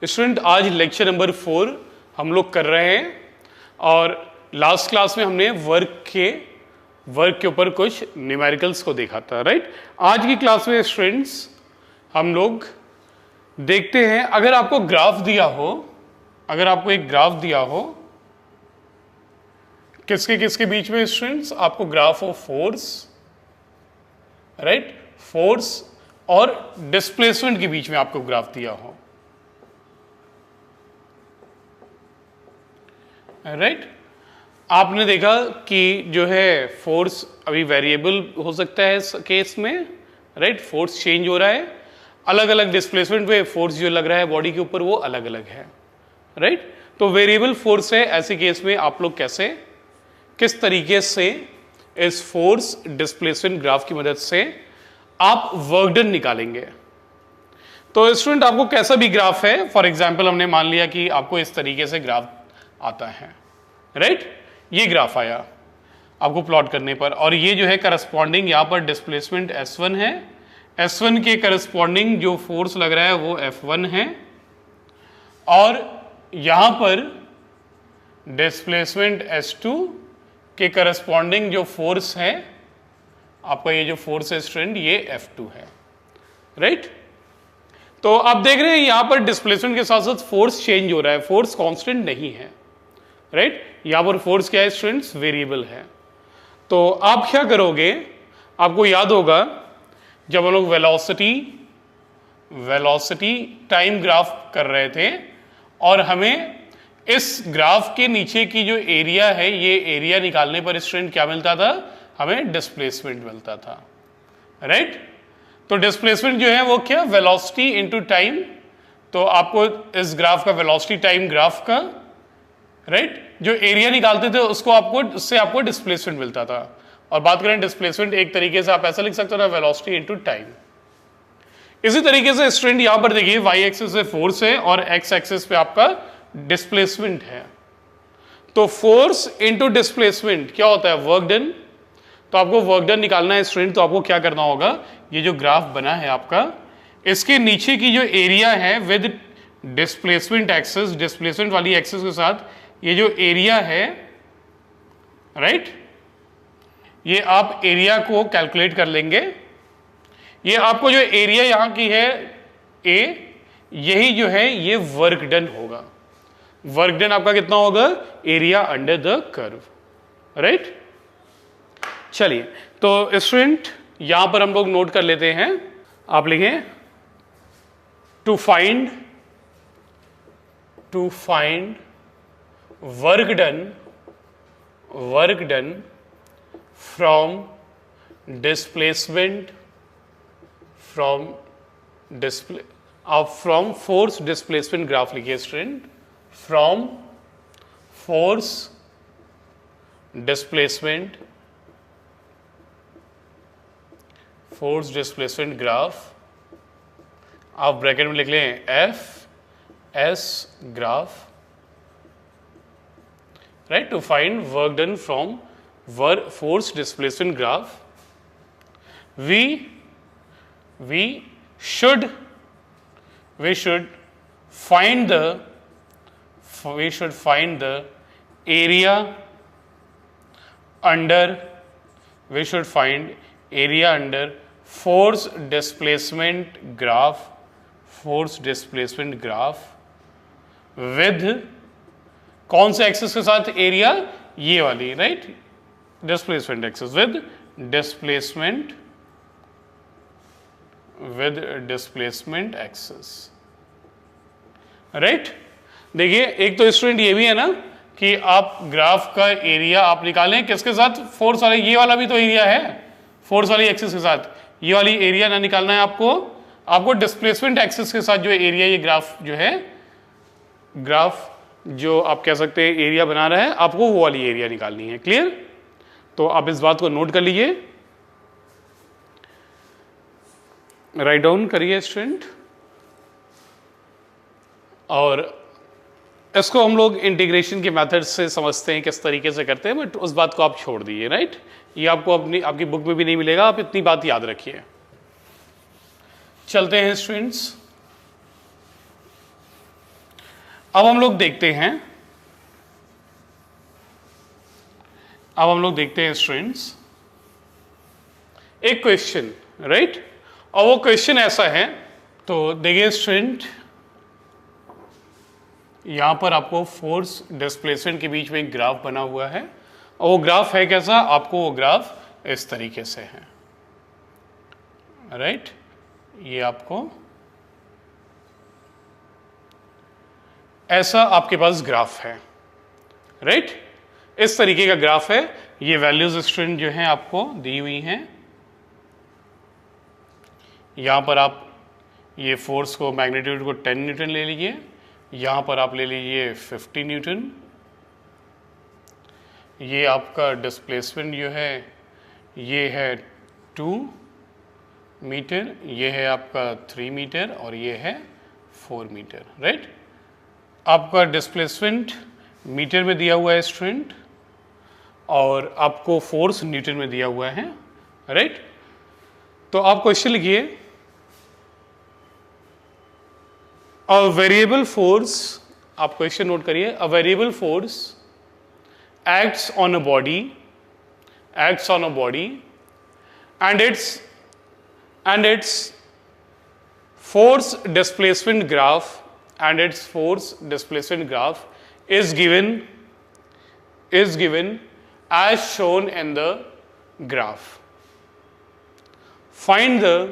Student आज lecture number 4 हम लोग कर रहे हैं और लास्ट क्लास में हमने वर्क के ऊपर कुछ न्यूमेरिकल्स को देखा था, राइट। आज की क्लास में स्टूडेंट्स हम लोग देखते हैं, अगर आपको ग्राफ दिया हो, अगर आपको एक ग्राफ दिया हो किसके बीच में स्टूडेंट्स, आपको graph of force, right, force और डिस्प्लेसमेंट के बीच में आपको ग्राफ दिया हो, राइट। आपने देखा कि जो है फोर्स अभी वेरिएबल हो सकता है इस केस में, राइट, फोर्स चेंज हो रहा है, अलग अलग डिस्प्लेसमेंट पे फोर्स जो लग रहा है बॉडी के ऊपर वो अलग अलग है, राइट। तो वेरिएबल फोर्स है, ऐसे केस में आप लोग किस तरीके से इस फोर्स डिस्प्लेसमेंट ग्राफ की मदद से आप वर्क डन निकालेंगे। तो स्टूडेंट आपको कैसा भी ग्राफ है, फॉर एग्जांपल हमने मान लिया कि आपको इस तरीके से ग्राफ आता है, राइट, ये ग्राफ आया आपको प्लॉट करने पर, और ये जो है करस्पॉन्डिंग यहां पर डिस्प्लेसमेंट S1 है, S1 के करस्पॉन्डिंग जो फोर्स लग रहा है वो F1 है, और यहां पर डिस्प्लेसमेंट S2 के करस्पॉन्डिंग जो फोर्स है, आपका ये जो फोर्स है स्टूडेंट ये F2 है, राइट। तो आप देख रहे हैं यहां पर डिस्प्लेसमेंट के साथ साथ फोर्स चेंज हो रहा है, फोर्स कांस्टेंट नहीं है, राइट। यहां पर फोर्स क्या है स्टूडेंट्स, वेरिएबल है। तो आप क्या करोगे, आपको याद होगा जब हम लोग वेलोसिटी टाइम ग्राफ कर रहे थे और हमें इस ग्राफ के नीचे की जो एरिया है, ये एरिया निकालने पर स्टूडेंट क्या मिलता था, हमें डिस्प्लेसमेंट मिलता था, राइट। तो डिस्प्लेसमेंट जो है वो क्या, वेलोसिटी इनटू टाइम। तो आपको इस ग्राफ का वेलोसिटी टाइम ग्राफ का, राइट, जो एरिया निकालते थे उससे आपको डिस्प्लेसमेंट मिलता था। और बात करें डिस्प्लेसमेंट, एक तरीके से आप ऐसा लिख सकते हो ना, वेलोसिटी इनटू टाइम। इसी तरीके से स्टूडेंट यहां पर देखिए वाई एक्सिस पे फोर्स है और एक्स एक्सिस पे आपका डिस्प्लेसमेंट है। तो फोर्स इनटू डिस्प्लेसमेंट क्या होता है, वर्क डन। तो आपको वर्क डन निकालना है स्टूडेंट, तो आपको क्या करना होगा, ये जो ग्राफ बना है आपका, इसके नीचे की जो एरिया है विद डिस्प्लेसमेंट एक्सिस, डिस्प्लेसमेंट वाली एक्सिस के साथ ये जो एरिया है, राइट, ये आप एरिया को कैलकुलेट कर लेंगे। ये आपको जो एरिया यहां की है ए, यही जो है ये वर्क डन होगा। वर्क डन आपका कितना होगा, area under the curve, right. चलिए, तो स्टूडेंट यहां पर हम लोग नोट कर लेते हैं, आप लिखें to find work done from force displacement graph लिखिए student, from force displacement graph, आप ब्रैकेट में लिख लें FS graph, right, to find work done from force displacement graph, we should find the area under force displacement graph with कौन से axis के साथ area, ये वाली, right, displacement axis with displacement axis, right. देखिए एक तो स्टूडेंट ये भी है ना कि आप ग्राफ का एरिया आप निकालें किसके साथ, फोर्स वाले, ये वाला भी तो एरिया है फोर्स वाली एक्सिस के साथ, ये वाली एरिया ना निकालना है आपको डिस्प्लेसमेंट एक्सिस के साथ जो एरिया, ये ग्राफ जो है, ग्राफ जो आप कह सकते हैं एरिया बना रहा है, आपको वो वाली एरिया निकालनी है। क्लियर? तो आप इस बात को नोट कर लीजिए, राइट डाउन करिए स्टूडेंट, और इसको हम लोग इंटीग्रेशन के मेथड से समझते हैं किस तरीके से करते हैं, बट उस बात को आप छोड़ दीजिए, राइट। ये आपको आपकी बुक में भी नहीं मिलेगा, आप इतनी बात याद रखिए। चलते हैं स्टूडेंट्स, अब हम लोग देखते हैं स्टूडेंट्स एक क्वेश्चन, राइट। और वो क्वेश्चन ऐसा है, तो देखिए स्टूडेंट, यहां पर आपको फोर्स डिस्प्लेसमेंट के बीच में एक ग्राफ बना हुआ है, और वो ग्राफ है कैसा, आपको वो ग्राफ इस तरीके से है, राइट। ये आपको ऐसा आपके पास ग्राफ है, राइट। इस तरीके का ग्राफ है। ये वैल्यूज स्टूडेंट जो हैं आपको दी हुई हैं। यहां पर आप ये फोर्स को, मैग्नीट्यूड को 10 न्यूटन ले लीजिए, यहां पर आप ले लीजिए 50 न्यूटन। ये आपका डिस्प्लेसमेंट जो है ये है 2 मीटर, ये है आपका 3 मीटर और ये है 4 मीटर, राइट। आपका डिस्प्लेसमेंट मीटर में दिया हुआ है स्टूडेंट, और आपको फोर्स न्यूटन में दिया हुआ है, राइट। तो आप क्वेश्चन लिखिए, अ वेरिएबल फोर्स, आप क्वेश्चन नोट करिए, a variable force acts on a body and its force displacement graph is given as shown in the graph. Find the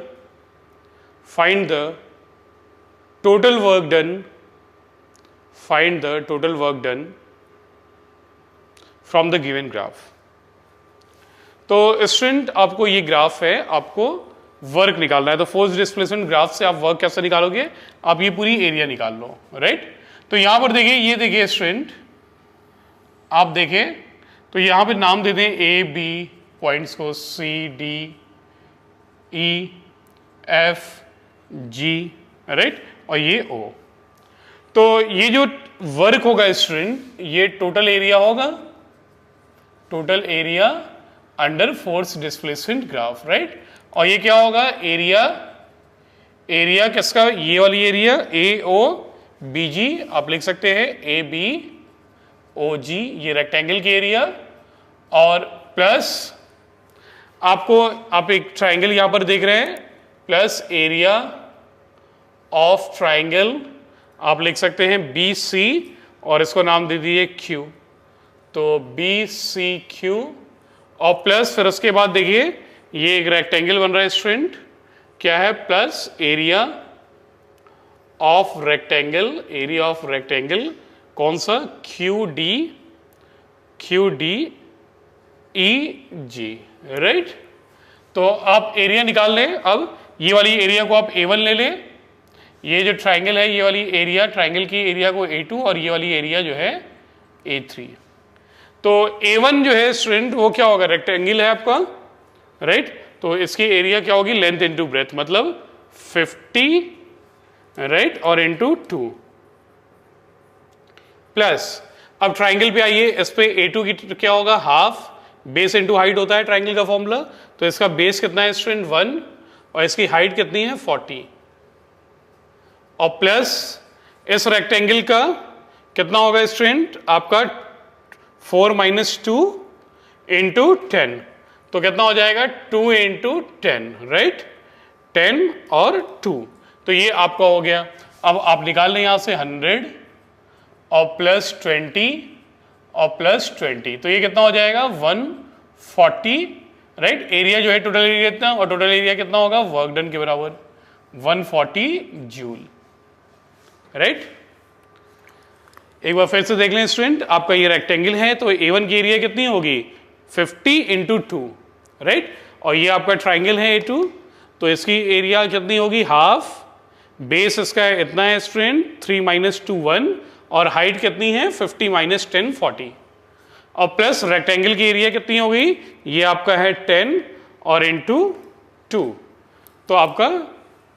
total work done from the given graph. तो student आपको ये graph है, आपको work निकालना है। तो force displacement graph से आप वर्क कैसे निकालोगे, आप ये पूरी एरिया निकाल लो, राइट। तो यहां पर देखिए, ये देखिए स्टूडेंट, आप देखें तो यहां पे नाम दे दें ए बी पॉइंट्स को, C D E F G, right, और ये ओ। तो ये जो वर्क होगा स्टूडेंट, ये टोटल एरिया होगा, total area under force displacement graph, right. और ये क्या होगा, एरिया किसका, ये वाली एरिया ए ओ बी जी, आप लिख सकते हैं ए बी ओ जी, ये रेक्टेंगल की एरिया, और प्लस आपको, आप एक ट्राइंगल यहां पर देख रहे हैं, प्लस एरिया ऑफ ट्राइंगल आप लिख सकते हैं बी सी, और इसको नाम दे दीजिए क्यू। तो बी सी क्यू, और प्लस फिर उसके बाद देखिए ये एक रेक्टेंगल बन रहा है स्टूडेंट, क्या है, प्लस एरिया ऑफ रेक्टेंगल, कौन सा, क्यू डी ई जी, राइट। तो आप एरिया निकाल लें। अब ये वाली एरिया को आप A1 ले लें, ये जो ट्राइंगल है, ये वाली एरिया, ट्राइंगल की एरिया को A2, और ये वाली एरिया जो है A3। तो A1 जो है स्टूडेंट, वो क्या होगा, रेक्टेंगल है आपका, राइट। तो इसकी एरिया क्या होगी, लेंथ इंटू ब्रेथ, मतलब 50, राइट, और इंटू 2 प्लस, अब ट्राइंगल पे आइए, इस पे A2 की क्या होगा, हाफ, बेस इंटू हाइट होता है ट्राइंगल का फॉर्मूला। तो इसका बेस कितना है स्टूडेंट, 1, और इसकी हाइट कितनी है, 40, और प्लस इस रेक्टेंगल का कितना होगा स्टूडेंट, आपका 4 - 2 इंटू 10, तो कितना हो जाएगा, 2 इंटू 10, राइट, 10 और 2, तो ये आपका हो गया। अब आप निकाल लें यहां से 100 और प्लस 20 और प्लस 20, तो ये कितना हो जाएगा, 140, राइट। एरिया जो है टोटल एरिया कितना, और टोटल एरिया कितना होगा, वर्क डन के बराबर 140 जूल, राइट। एक बार फिर से देख लें स्टूडेंट, आपका ये रेक्टेंगल है, तो A1 की एरिया कितनी होगी, 50 इंटू 2, राइट, और ये आपका ट्राइंगल है A2, तो इसकी एरिया कितनी होगी, हाफ, बेस इसका इतना है स्टूडेंट 3 - 2 1, और हाइट कितनी है 50 - 10 40, और प्लस रेक्टेंगल की एरिया कितनी होगी, ये आपका है 10 और इंटू 2, तो आपका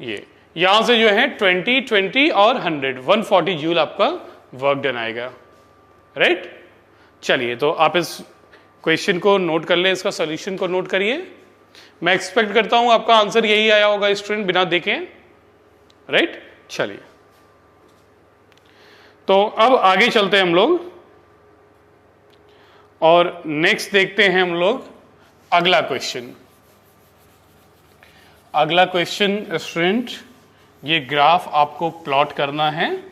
ये यहां से जो है 20 20 और 100 140 जूल आपका वर्क डन आएगा, राइट। चलिए, तो आप इस क्वेश्चन को नोट कर लें, इसका सॉल्यूशन को नोट करिए। मैं एक्सपेक्ट करता हूं आपका आंसर यही आया होगा स्टूडेंट, बिना देखें, राइट। चलिए, तो अब आगे चलते हैं हम लोग और नेक्स्ट देखते हैं हम लोग अगला क्वेश्चन। अगला क्वेश्चन स्टूडेंट, ये ग्राफ आपको प्लॉट करना है,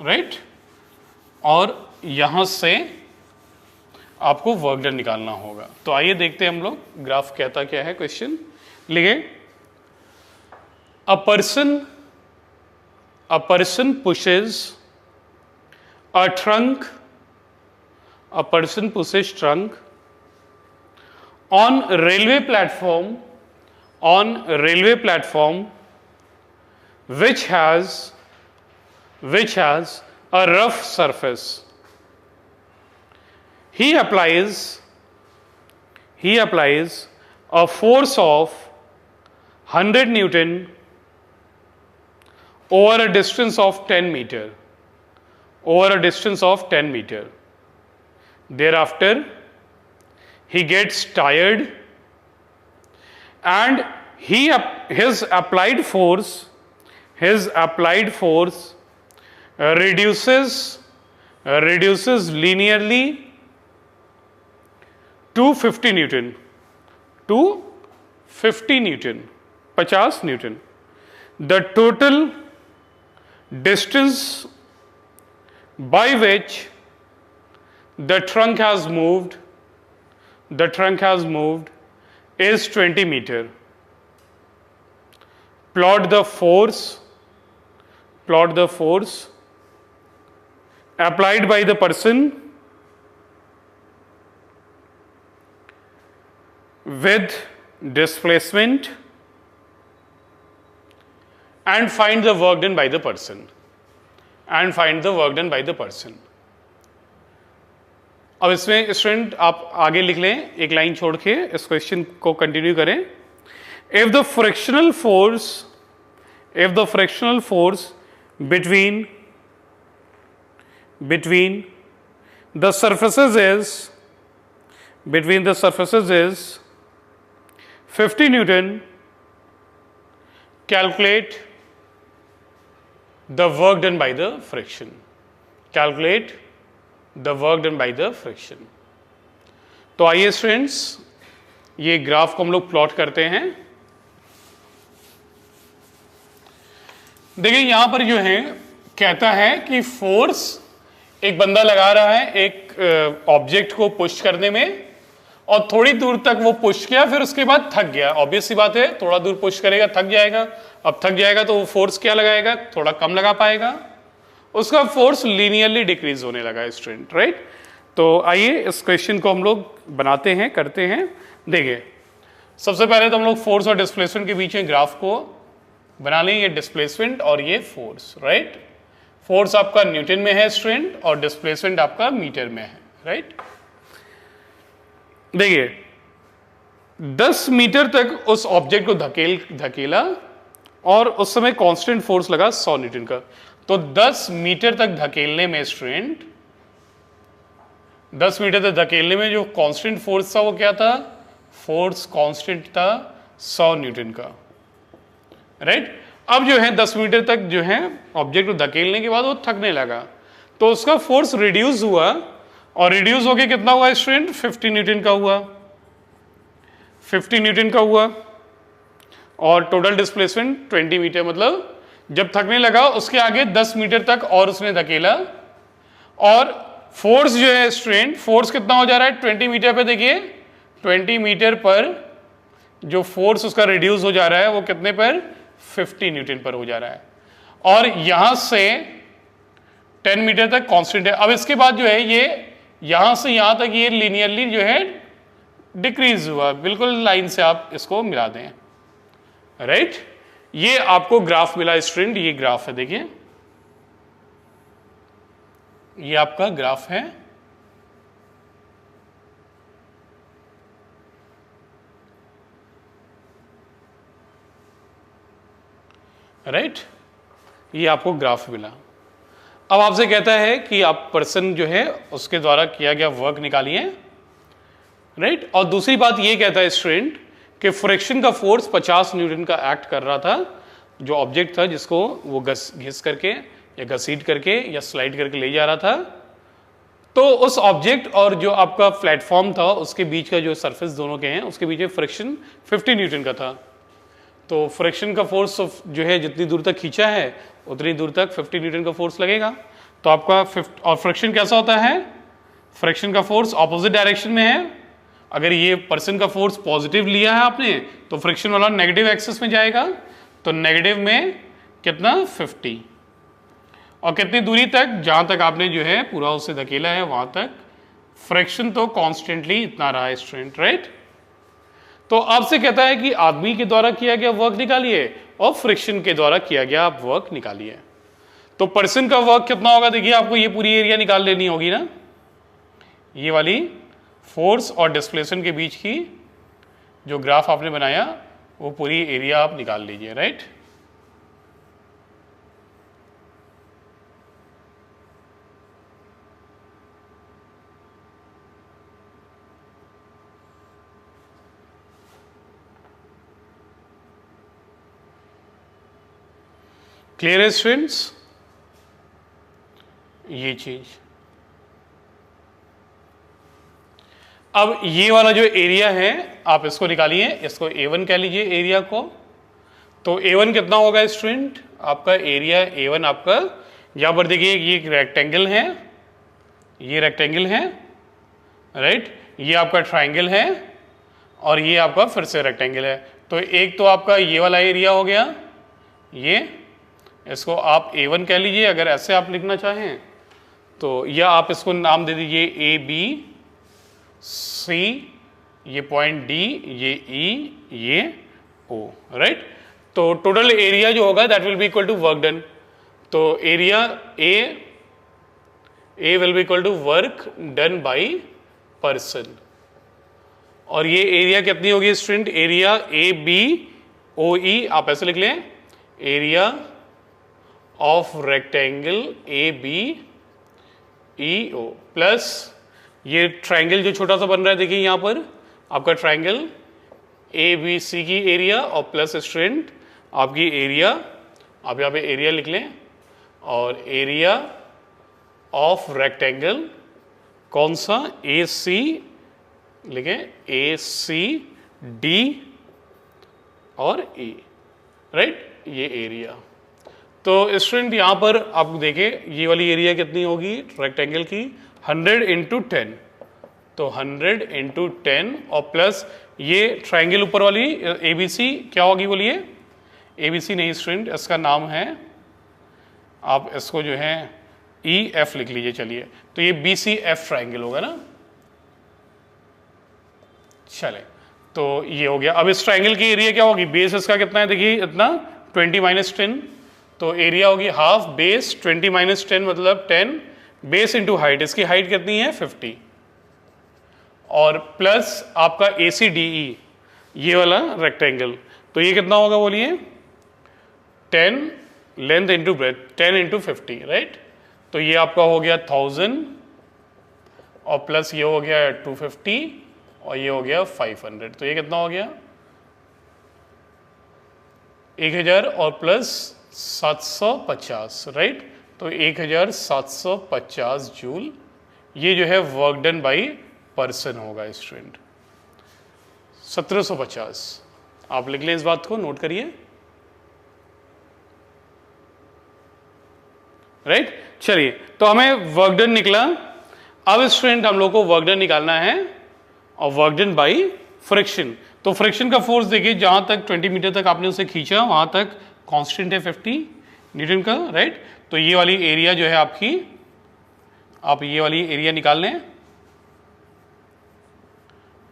राइट, और यहां से आपको वर्क डन निकालना होगा। तो आइए देखते हैं हम लोग ग्राफ कहता क्या है। क्वेश्चन लिखे, a person pushes a trunk on railway platform which has a rough surface. He applies a force of 100 Newton over a distance of 10 meter. Thereafter, he gets tired and his applied force reduces linearly to 50 Newton. 50 Newton. The total distance by which the trunk has moved is 20 meter. Plot the force applied by the person with displacement and find the work done by the person. अब इसमें student आप आगे लिख लें, एक line छोड़ के इस क्वेश्चन को कंटिन्यू करें। If the frictional force between the surfaces is 50 Newton, calculate the work done by the friction. तो आइए स्टूडेंट्स, ये ग्राफ को हम लोग प्लॉट करते हैं। देखिए यहां पर जो है कहता है कि फोर्स एक बंदा लगा रहा है एक ऑब्जेक्ट को पुश करने में, और थोड़ी दूर तक वो पुश किया, फिर उसके बाद थक गया। ऑब्वियस सी बात है, थोड़ा दूर पुश करेगा थक जाएगा। अब थक जाएगा तो वो फोर्स क्या लगाएगा, थोड़ा कम लगा पाएगा, उसका फोर्स लीनियरली डिक्रीज होने लगा स्टूडेंट, राइट। तो आइए इस क्वेश्चन को हम लोग बनाते हैं, करते हैं। देखिए सबसे पहले तो हम लोग फोर्स और डिस्प्लेसमेंट के बीच में ग्राफ को बना लें। ये डिस्प्लेसमेंट और ये फोर्स, राइट। फोर्स आपका न्यूटन में है स्टूडेंट और डिस्प्लेसमेंट आपका मीटर में है, राइट। देखिए 10 मीटर तक उस ऑब्जेक्ट को धकेला और उस समय कांस्टेंट फोर्स लगा 100 न्यूटन का। तो 10 मीटर तक धकेलने में स्टूडेंट, 10 मीटर तक धकेलने में जो कांस्टेंट फोर्स था वो क्या था, फोर्स कांस्टेंट था 100 न्यूटन का, राइट। अब जो है 10 मीटर तक जो है ऑब्जेक्ट को धकेलने के बाद वो थकने लगा, तो उसका फोर्स रिड्यूस हुआ, और रिड्यूस होके कितना हुआ स्टूडेंट, 50 न्यूटन का हुआ, 50 न्यूटन का हुआ। और टोटल डिस्प्लेसमेंट 20 मीटर, मतलब जब थकने लगा उसके आगे 10 मीटर तक और उसने धकेला, और फोर्स जो है स्टूडेंट, फोर्स कितना हो जा रहा है 20 मीटर पे। देखिए 20 मीटर पर जो फोर्स उसका रिड्यूस हो जा रहा है वो कितने पर, 50 न्यूटन पर हो जा रहा है, और यहां से 10 मीटर तक कांस्टेंट है। अब इसके बाद जो है ये यहां से यहां तक ये लीनियरली जो है डिक्रीज हुआ, बिल्कुल लाइन से आप इसको मिला दें, राइट। ये आपको ग्राफ मिला स्टूडेंट, ये ग्राफ है, देखिए ये आपका ग्राफ है, राइट। ये आपको ग्राफ मिला। अब आपसे कहता है कि आप पर्सन जो है उसके द्वारा किया गया वर्क निकालिए, राइट। और दूसरी बात ये कहता है स्टूडेंट कि फ्रिक्शन का फोर्स 50 न्यूटन का एक्ट कर रहा था, जो ऑब्जेक्ट था जिसको वो घिस करके या घसीट करके या स्लाइड करके ले जा रहा था, तो उस ऑब्जेक्ट और जो आपका प्लेटफॉर्म था उसके बीच का जो सरफेस दोनों के हैं उसके बीच में फ्रिक्शन 50 न्यूटन का था। तो फ्रिक्शन का फोर्स जो है जितनी दूर तक खींचा है उतनी दूर तक 50 न्यूटन का फोर्स लगेगा। तो आपका और फ्रिक्शन कैसा होता है, फ्रिक्शन का फोर्स ऑपोजिट डायरेक्शन में है। अगर ये पर्सन का फोर्स पॉजिटिव लिया है आपने तो फ्रिक्शन वाला नेगेटिव एक्सिस में जाएगा, तो नेगेटिव में कितना 50, और कितनी दूरी तक, जहां तक आपने जो है पूरा उसे धकेला है वहां तक फ्रिक्शन तो कॉन्स्टेंटली इतना रहा है स्टूडेंट, राइट। तो आपसे कहता है कि आदमी के द्वारा किया गया वर्क निकालिए और फ्रिक्शन के द्वारा किया गया आप वर्क निकालिए। तो पर्सन का वर्क कितना होगा, देखिए आपको ये पूरी एरिया निकाल लेनी होगी ना, ये वाली फोर्स और डिस्प्लेसमेंट के बीच की जो ग्राफ आपने बनाया वो पूरी एरिया आप निकाल लीजिए, राइट। क्लियर है स्टूडेंट्स ये चीज। अब ये वाला जो एरिया है आप इसको निकालिए, इसको A1 कह लीजिए एरिया को। तो A1 कितना होगा स्टूडेंट, आपका एरिया A1 आपका, यहां पर देखिए ये एक रेक्टेंगल है, ये रेक्टेंगल है, राइट, ये आपका ट्राइंगल है और ये आपका फिर से रेक्टेंगल है। तो एक तो आपका ये वाला एरिया हो गया, ये इसको आप A1 कह लीजिए अगर ऐसे आप लिखना चाहें तो, या आप इसको नाम दे दीजिए AB C, ये पॉइंट D, ये E, ये O, राइट। तो टोटल एरिया जो होगा that will be equal to work done. तो area A will be equal to work done by person, और ये एरिया कितनी होगी स्टूडेंट, एरिया ABOE आप ऐसे लिख लें, area of rectangle ABEO plus ये ट्राइंगल जो छोटा सा बन रहा है देखिए यहां पर आपका ट्राइंगल ABC की एरिया और प्लस स्टूडेंट आपकी एरिया, आप यहाँ पे एरिया लिख लें, और एरिया ऑफ रेक्टेंगल कौन सा AC लिखें, ACD और E, राइट, ये एरिया। तो स्टूडेंट यहां पर आप देखें ये वाली एरिया कितनी होगी रेक्टेंगल की, 100 इंटू 10, तो 100 इंटू 10 और प्लस ये ट्राइंगल ऊपर वाली ABC क्या होगी बोलिए, ABC नहीं स्टूडेंट इसका नाम है, आप इसको जो है EF लिख लीजिए, चलिए तो ये BCF ट्राइंगल होगा ना, चले तो ये हो गया। अब इस ट्राइंगल की एरिया क्या होगी, बेस इसका कितना है देखिए इतना 20 माइनस 10, तो एरिया होगी हाफ बेस 20 माइनस 10 मतलब 10 बेस इंटू हाइट, इसकी हाइट कितनी है 50, और प्लस आपका ACDE ये वाला रेक्टेंगल, तो ये कितना होगा बोलिए 10 length into breadth 10 into 50, right. तो ये आपका हो गया 1000 और प्लस ये हो गया 250 और ये हो गया 500, तो ये कितना हो गया 1000 और प्लस 750, राइट। तो 1750 जूल ये जो है वर्क डन बाई पर्सन होगा स्टूडेंट, 1750 आप लिख लें, इस बात को नोट करिए, राइट। चलिए तो हमें वर्क डन निकला। अब स्टूडेंट हम लोग को वर्क डन निकालना है और वर्क डन बाई फ्रिक्शन। तो फ्रिक्शन का फोर्स देखिए जहां तक 20 मीटर तक आपने उसे खींचा वहां तक कांस्टेंट है 50 न्यूटन का, राइट। तो ये वाली एरिया जो है आपकी, आप ये वाली एरिया निकाल लें,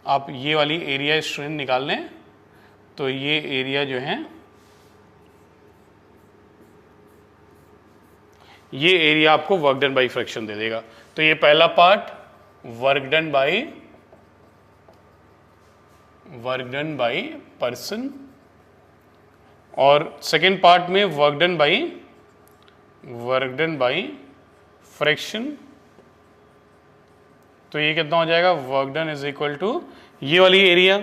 आप ये वाली एरिया स्ट्रेन निकाल लें, तो ये एरिया जो है ये एरिया आपको वर्क डन बाई फ्रिक्शन दे देगा। तो ये पहला part work done by person, और सेकेंड पार्ट में वर्क डन बाई फ्रिक्शन। तो ये कितना हो जाएगा, work done is equal to ये वाली एरिया,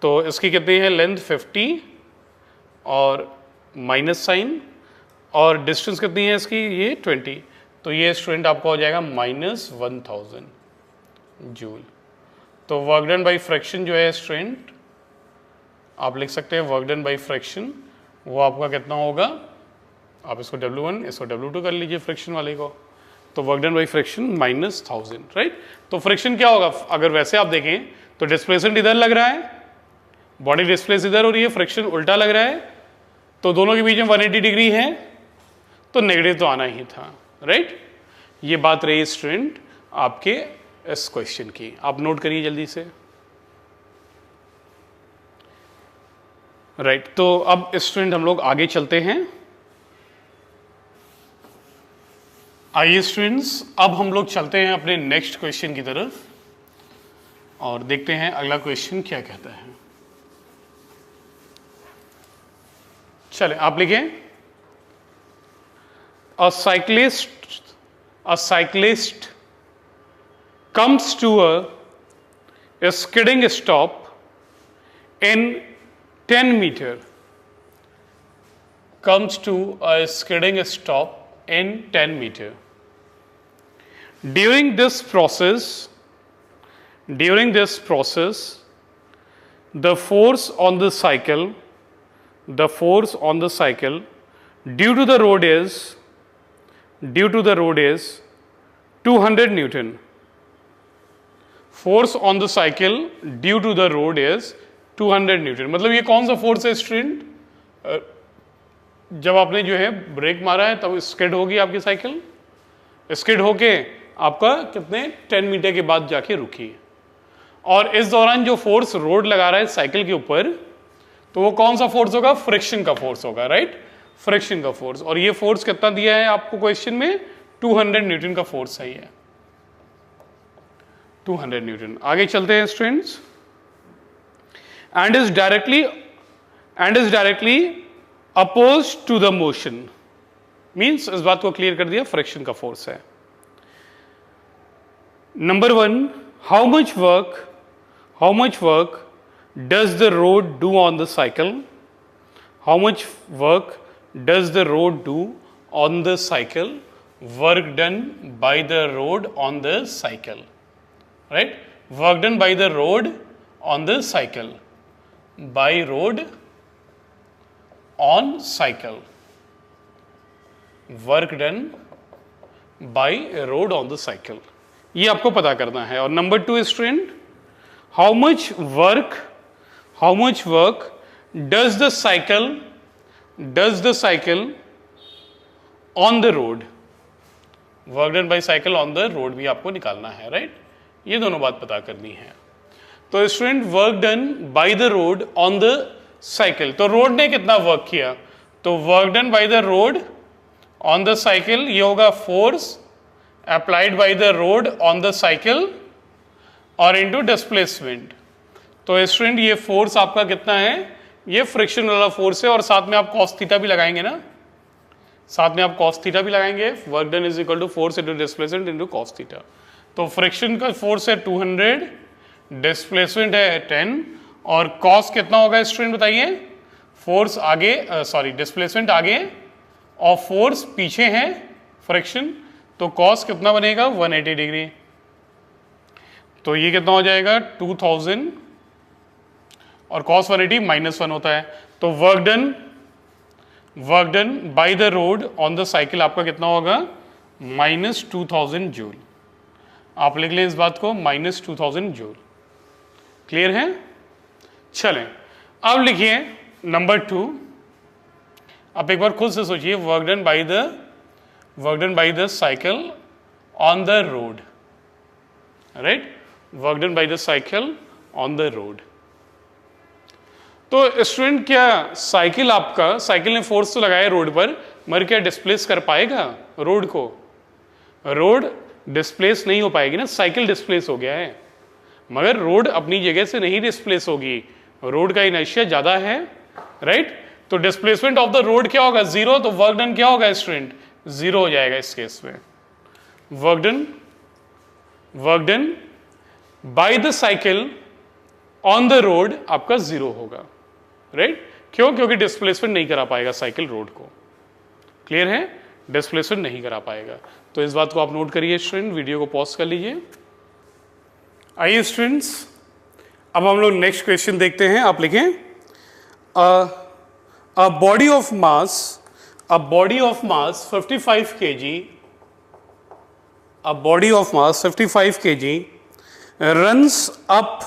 तो इसकी कितनी है लेंथ 50 और माइनस साइन, और डिस्टेंस कितनी है इसकी, ये 20, तो ये स्टूडेंट आपका हो जाएगा -1000 जूल। तो वर्क डन बाई फ्रैक्शन जो है स्टूडेंट आप लिख सकते हैं वर्क डन बाई फ्रैक्शन, वो आपका कितना होगा, आप इसको W1 इसको W2 कर लीजिए फ्रैक्शन वाले को, तो work done by fraction -1000, right. तो फ्रैक्शन क्या होगा, अगर वैसे आप देखें तो डिस्प्लेसमेंट इधर लग रहा है, बॉडी डिस्प्लेस इधर हो रही है, फ्रैक्शन उल्टा लग रहा है, तो दोनों के बीच में 180 डिग्री है, तो नेगेटिव तो आना ही था, राइट। ये बात रही स्टूडेंट आपके इस क्वेश्चन की, आप नोट करिए जल्दी से, राइट। तो अब स्टूडेंट हम लोग आगे चलते हैं। आइए स्टूडेंट्स, अब हम लोग चलते हैं अपने नेक्स्ट क्वेश्चन की तरफ और देखते हैं अगला क्वेश्चन क्या कहता है। चले आप लिखें, अ cyclist comes to a skidding stop in 10 meter, comes to a skidding stop in 10 meter. During this process, the force on the cycle due to the road is 200 Newton. Force on the cycle due to the road is 200 newton. मतलब ये कौन सा force है student, जब आपने जो है break मारा है तब स्किड होगी आपकी साइकिल, स्किड होके आपका कितने 10 मीटर के बाद जाके रुकी, और इस दौरान जो फोर्स रोड लगा रहा है साइकिल के ऊपर, तो वो कौन सा फोर्स होगा, फ्रिक्शन का फोर्स होगा, राइट, फ्रिक्शन का फोर्स। और ये फोर्स कितना दिया है आपको क्वेश्चन में, 200 न्यूटन का फोर्स सही है, 200 न्यूटन। आगे चलते हैं students, and is directly oppose to the motion, means इस बात को क्लियर कर दिया, फ्रिक्शन का फोर्स है। Number 1, how much work does the road do on the cycle, how much work does the road do on the cycle, work done by the road on the cycle, right, work done by the road on the cycle, by road on cycle, work done by road on the cycle, ये आपको पता करना है। और number 2 student, how much work does the cycle on the road, work done by cycle on the road भी आपको निकालना है, राइट, ये दोनों बात पता करनी है। तो student work done by the road on the cycle, तो रोड ने कितना वर्क किया, तो work done by the road on the cycle, ये होगा force applied by the road on the cycle और इनटू डिस्प्लेसमेंट। तो स्टूडेंट ये फोर्स आपका कितना है, ये फ्रिक्शन वाला फोर्स है, और साथ में आप कॉस थीटा भी लगाएंगे ना, साथ में आप कॉस थीटा भी लगाएंगे, work done is equal to force into displacement into cos theta. तो फ्रिक्शन का फोर्स है 200, डिस्प्लेसमेंट है 10, और कॉस कितना होगा स्टूडेंट बताइए, फोर्स आगे डिस्प्लेसमेंट आगे और फोर्स पीछे है फ्रिक्शन, तो कॉस कितना बनेगा 180 डिग्री, तो ये कितना हो जाएगा 2000, और कॉस 180 -1 होता है, तो work done by the road on the cycle आपका कितना होगा -2000 जूल। आप लिख लें इस बात को, -2000 जूल। क्लियर है? चलें अब लिखिए नंबर 2, आप एक बार खुद से सोचिए, work done by the cycle on the road, right, work done by the cycle on the road. तो स्टूडेंट क्या साइकिल ने फोर्स तो लगाया रोड पर, मगर क्या डिस्प्लेस कर पाएगा रोड को, रोड डिस्प्लेस नहीं हो पाएगी ना, साइकिल डिस्प्लेस हो गया है, मगर रोड अपनी जगह से नहीं डिस्प्लेस होगी, रोड का इनर्शिया ज्यादा है, राइट। तो डिस्प्लेसमेंट ऑफ द रोड क्या होगा 0, तो वर्क डन क्या होगा स्टूडेंट 0 हो जाएगा इस केस में। Work done by the cycle on the road आपका 0 होगा, राइट। क्यों? क्योंकि डिस्प्लेसमेंट नहीं करा पाएगा साइकिल रोड को। क्लियर है, डिस्प्लेसमेंट नहीं करा पाएगा। तो इस बात को आप नोट करिए स्टूडेंट, वीडियो को पॉज कर लीजिए। आइए स्टूडेंट्स, अब हम लोग नेक्स्ट क्वेश्चन देखते हैं। आप लिखें a body of mass 55 kg, a body of mass 55 kg runs up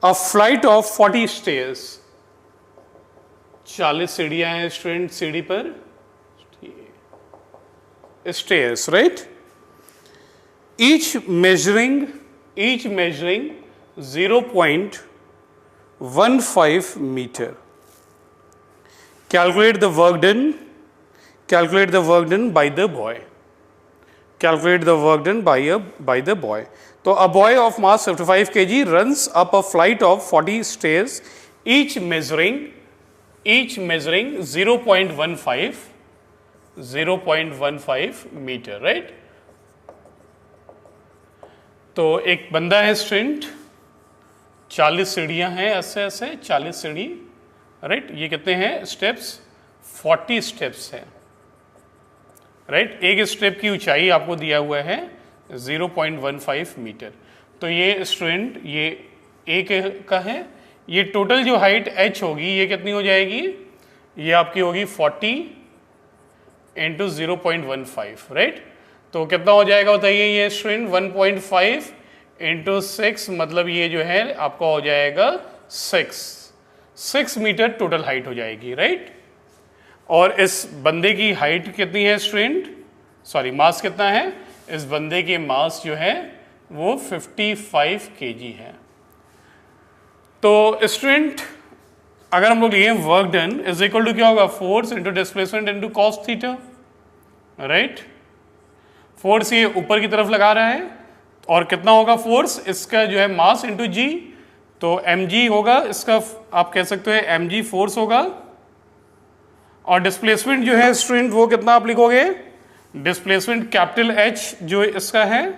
a flight of 40 stairs। 40 सीढ़ियां हैं स्टूडेंट, सीढ़ी पर stairs, right? each measuring 0.15 meter। Calculate the work done by the boy। Calculate the work done by the boy। तो a boy of mass 55 kg runs up a flight of 40 stairs, each measuring 0.15 meter, right? तो एक बंदा है student, 40 सीढ़ियां हैं, ऐसे 40 सीढ़ी, right? ये कितने हैं स्टेप्स? 40 स्टेप्स हैं, राइट? एक स्टेप की ऊंचाई आपको दिया हुआ है 0.15 मीटर। तो ये स्टूडेंट ये एक का है, ये टोटल जो हाइट h होगी ये कितनी हो जाएगी? ये आपकी होगी 40 इंटू 0.15, राइट? तो कितना हो जाएगा बताइए ये स्टूडेंट? 1.5 इंटू 6, मतलब ये जो है आपका हो जाएगा 6 मीटर टोटल हाइट हो जाएगी, राइट? और इस बंदे की हाइट कितनी है स्टूडेंट? सॉरी, मास कितना है? इस बंदे के मास जो है वो 55 केजी है। तो स्टूडेंट अगर हम लोग लिए work done is equal to क्या होगा? Force into displacement into cos theta, right? Force ये ऊपर की तरफ लगा रहा है और कितना होगा फोर्स? इसका जो है मास इंटू जी, तो mg होगा इसका, आप कह सकते हो mg फोर्स होगा। और डिस्प्लेसमेंट जो है स्टूडेंट वो कितना आप लिखोगे? डिस्प्लेसमेंट कैपिटल H जो इसका है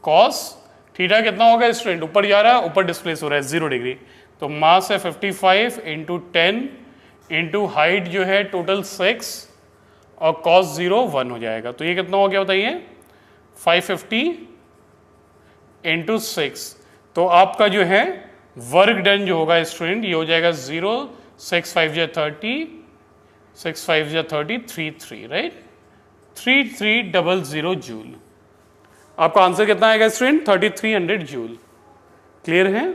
कॉस थीटा कितना होगा स्टूडेंट? ऊपर जा रहा है, ऊपर डिस्प्लेस हो रहा है 0 डिग्री, तो मास है 55 इंटू 10 इंटू हाइट जो है टोटल 6 और कॉस 0 1 हो जाएगा। तो ये कितना हो गया बताइए? 550 इंटू 6। तो आपका जो है वर्क डन जो होगा स्टूडेंट ये हो जाएगा 0, 6 5 जा 30, 6 5 जा 30, 33, राइट? 3300 जूल। आपका आंसर कितना आएगा स्टूडेंट? 3300 जूल। क्लियर है?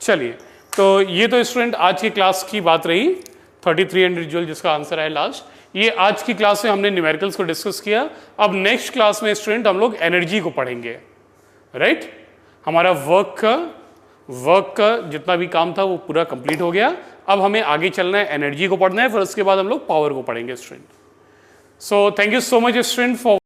चलिए, तो ये तो स्टूडेंट आज की क्लास की बात रही, 3300 जूल जिसका आंसर है लास्ट। ये आज की क्लास में हमने न्यूमेरिकल्स को डिस्कस किया। अब नेक्स्ट क्लास में स्टूडेंट हम लोग एनर्जी को पढ़ेंगे, राइट? हमारा वर्क का जितना भी काम था वो पूरा कंप्लीट हो गया। अब हमें आगे चलना है, एनर्जी को पढ़ना है, फिर उसके बाद हम लोग पावर को पढ़ेंगे student. So thank you so much student for